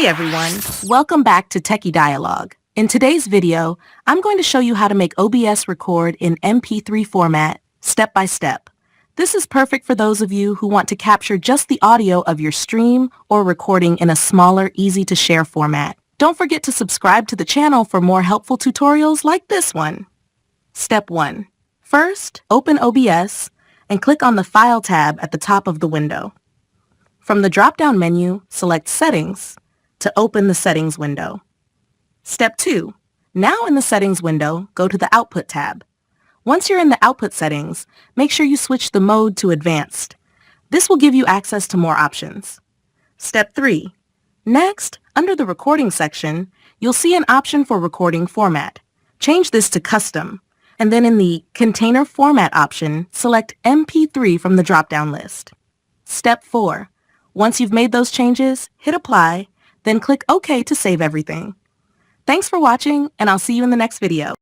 Hey everyone, welcome back to Techie Dialogue. In today's video, I'm going to show you how to make OBS record in MP3 format, step by step. This is perfect for those of you who want to capture just the audio of your stream or recording in a smaller, easy-to-share format. Don't forget to subscribe to the channel for more helpful tutorials like this one. Step 1. First, open OBS and click on the File tab at the top of the window. From the drop-down menu, select Settings to open the Settings window. Step 2. Now in the Settings window, go to the Output tab. Once you're in the Output settings, make sure you switch the mode to Advanced. This will give you access to more options. Step 3. Next, under the Recording section, you'll see an option for recording format. Change this to Custom, and then in the Container Format option, select MP3 from the drop-down list. Step 4. Once you've made those changes, hit Apply, then click OK to save everything. Thanks for watching, and I'll see you in the next video.